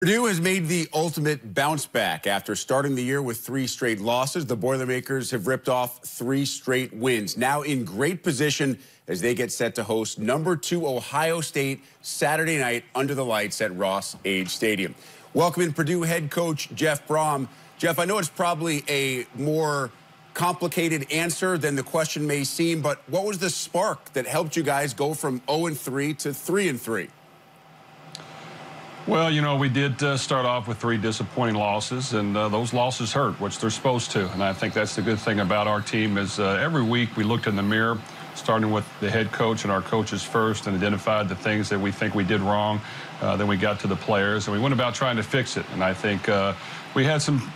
Purdue has made the ultimate bounce back after starting the year with 3 straight losses. The Boilermakers have ripped off 3 straight wins. Now in great position as they get set to host #2 Ohio State Saturday night under the lights at Ross-Age Stadium. Welcome in Purdue head coach Jeff Brohm. Jeff, I know it's probably a more complicated answer than the question may seem, but what was the spark that helped you guys go from 0-3 to 3-3? Well, you know, we did start off with 3 disappointing losses, and those losses hurt, which they're supposed to. And I think that's the good thing about our team is every week we looked in the mirror, starting with the head coach and our coaches first, and identified the things that we think we did wrong. Then we got to the players, and we went about trying to fix it. And I think we had some,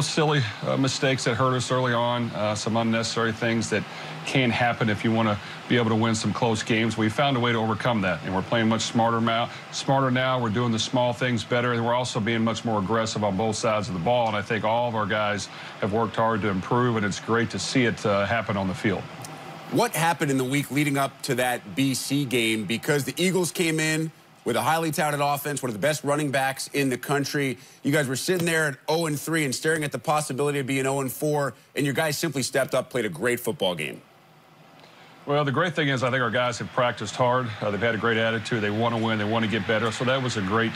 silly mistakes that hurt us early on, some unnecessary things that can happen if you want to be able to win some close games. We found a way to overcome that, and we're playing much smarter now. We're doing the small things better, and we're also being much more aggressive on both sides of the ball. And I think all of our guys have worked hard to improve, and it's great to see it happen on the field. What happened in the week leading up to that BC game? Because the Eagles came in with a highly touted offense, one of the best running backs in the country. You guys were sitting there at 0-3 and staring at the possibility of being 0-4, and your guys simply stepped up, played a great football game. Well, the great thing is I think our guys have practiced hard. They've had a great attitude. They want to win. They want to get better. So that was a great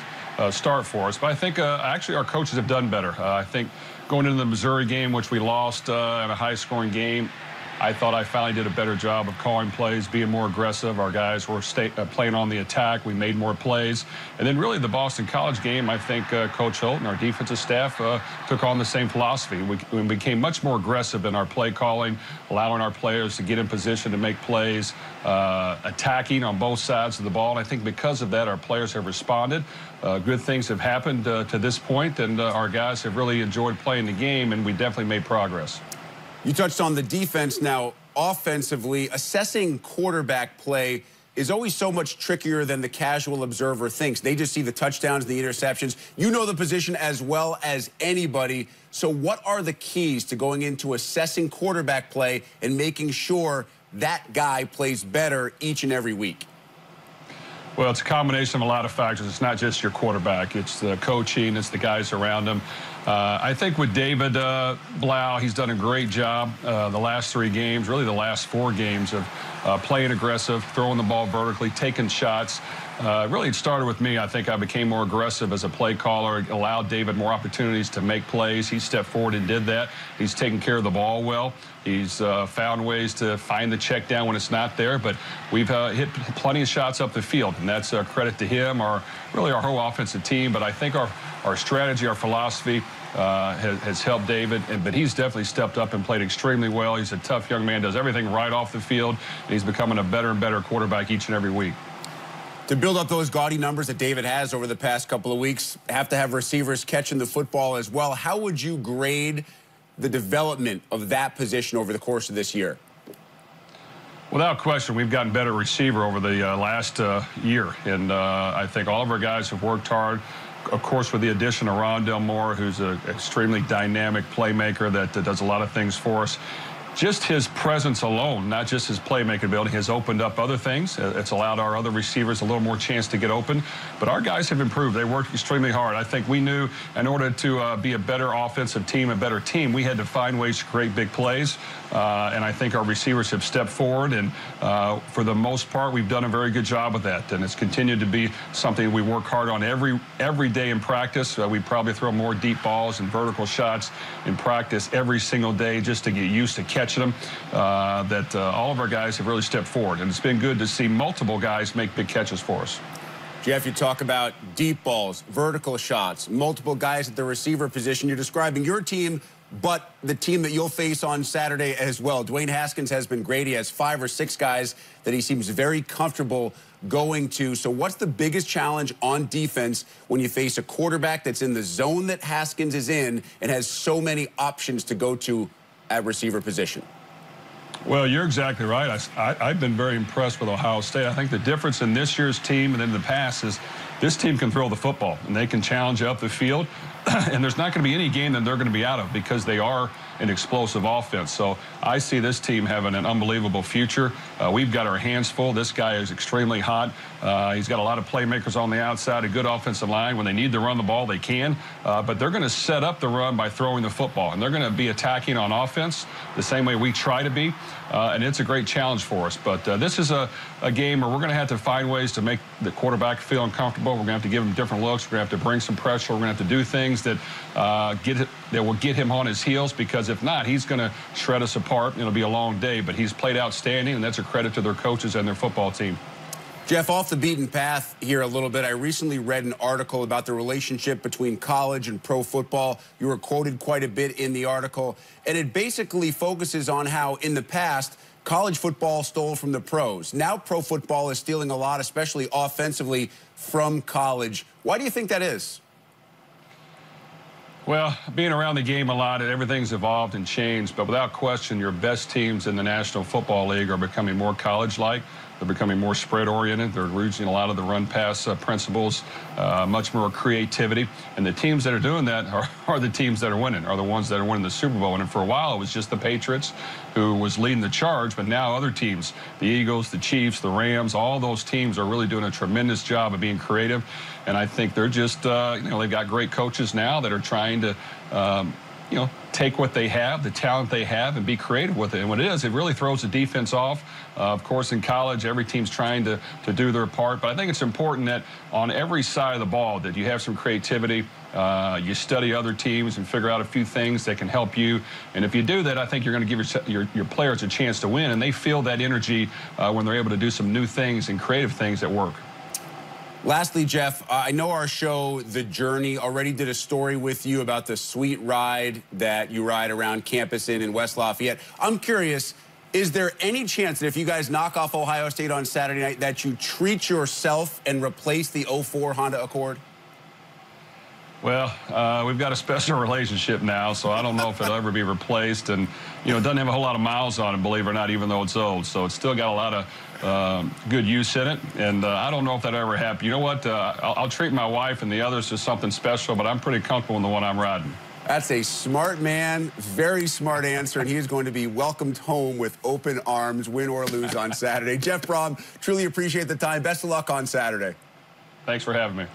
start for us. But I think actually our coaches have done better. I think going into the Missouri game, which we lost in a high-scoring game, I thought I finally did a better job of calling plays, being more aggressive. Our guys were playing on the attack. We made more plays. And then really the Boston College game, I think Coach Holt and our defensive staff took on the same philosophy. We became much more aggressive in our play calling, allowing our players to get in position to make plays, attacking on both sides of the ball. And I think because of that, our players have responded. Good things have happened to this point, and our guys have really enjoyed playing the game, and we definitely made progress. You touched on the defense. Now, offensively, assessing quarterback play is always so much trickier than the casual observer thinks. They just see the touchdowns, the interceptions. You know the position as well as anybody. So what are the keys to going into assessing quarterback play and making sure that guy plays better each and every week? Well, it's a combination of a lot of factors. It's not just your quarterback. It's the coaching. It's the guys around him. I think with David Blau, he's done a great job the last 3 games, really the last 4 games of playing aggressive, throwing the ball vertically, taking shots. Really, it started with me. I think I became more aggressive as a play caller, allowed David more opportunities to make plays. He stepped forward and did that. He's taken care of the ball well. He's found ways to find the check down when it's not there, but we've hit plenty of shots up the field, and that's a credit to him, really our whole offensive team. But I think our strategy, our philosophy has helped David, but he's definitely stepped up and played extremely well. He's a tough young man, does everything right off the field, and he's becoming a better and better quarterback each and every week. To build up those gaudy numbers that David has over the past couple of weeks, have to have receivers catching the football as well. How would you grade the development of that position over the course of this year? Without question, we've gotten better receiver over the last year, and I think all of our guys have worked hard. Of course, with the addition of Rondell Moore, who's an extremely dynamic playmaker that does a lot of things for us. Just his presence alone, not just his playmaking ability, has opened up other things. It's allowed our other receivers a little more chance to get open. But our guys have improved. They worked extremely hard. I think we knew in order to be a better offensive team, a better team, we had to find ways to create big plays. And I think our receivers have stepped forward. And for the most part, we've done a very good job with that. And it's continued to be something we work hard on every day in practice. We probably throw more deep balls and vertical shots in practice every single day just to get used to catching them, all of our guys have really stepped forward, and it's been good to see multiple guys make big catches for us. Jeff, you talk about deep balls, vertical shots, multiple guys at the receiver position. You're describing your team, but the team that you'll face on Saturday as well. Dwayne Haskins has been great. He has 5 or 6 guys that he seems very comfortable going to. So what's the biggest challenge on defense when you face a quarterback that's in the zone that Haskins is in and has so many options to go to at receiver position? Well, you're exactly right. I've been very impressed with Ohio State. I think the difference in this year's team and in the past is this team can throw the football, and they can challenge you up the field. and there's not going to be any game that they're going to be out of because they are an explosive offense. So I see this team having an unbelievable future. We've got our hands full. This guy is extremely hot. He's got a lot of playmakers on the outside, a good offensive line. When they need to run the ball, they can. But they're going to set up the run by throwing the football, and they're going to be attacking on offense the same way we try to be. And it's a great challenge for us. But this is a game where we're going to have to find ways to make the quarterback feel uncomfortable. We're going to have to give him different looks. We're going to have to bring some pressure. We're going to have to do things that will get him on his heels, because if not, he's going to shred us apart. It'll be a long day, but he's played outstanding, and that's a credit to their coaches and their football team. Jeff, off the beaten path here a little bit, I recently read an article about the relationship between college and pro football. You were quoted quite a bit in the article, and it basically focuses on how in the past college football stole from the pros. Now pro football is stealing a lot, especially offensively, from college. Why do you think that is? Well, being around the game a lot, everything's evolved and changed, but without question, your best teams in the National Football League are becoming more college-like. They're becoming more spread-oriented. They're using a lot of the run-pass principles, much more creativity. And the teams that are doing that are the teams that are winning, are the ones that are winning the Super Bowl. And for a while, it was just the Patriots who was leading the charge, but now other teams, the Eagles, the Chiefs, the Rams, all those teams are really doing a tremendous job of being creative. And I think they're just, they've got great coaches now that are trying to, take what they have, the talent they have, and be creative with it. And what it is, it really throws the defense off. Of course, in college, every team's trying to do their part. But I think it's important that on every side of the ball that you have some creativity. You study other teams and figure out a few things that can help you. And if you do that, I think you're going to give your players a chance to win. And they feel that energy when they're able to do some new things and creative things that work. Lastly, Jeff, I know our show, The Journey, already did a story with you about the sweet ride that you ride around campus in West Lafayette. I'm curious, is there any chance that if you guys knock off Ohio State on Saturday night that you treat yourself and replace the 04 Honda Accord? Well, we've got a special relationship now, so I don't know if it'll ever be replaced. And, it doesn't have a whole lot of miles on it, believe it or not, even though it's old. So it's still got a lot of good use in it. And I don't know if that ever happened. You know what? I'll treat my wife and the others to something special, but I'm pretty comfortable in the one I'm riding. That's a smart man, very smart answer, and he is going to be welcomed home with open arms, win or lose on Saturday. Jeff Brohm, truly appreciate the time. Best of luck on Saturday. Thanks for having me.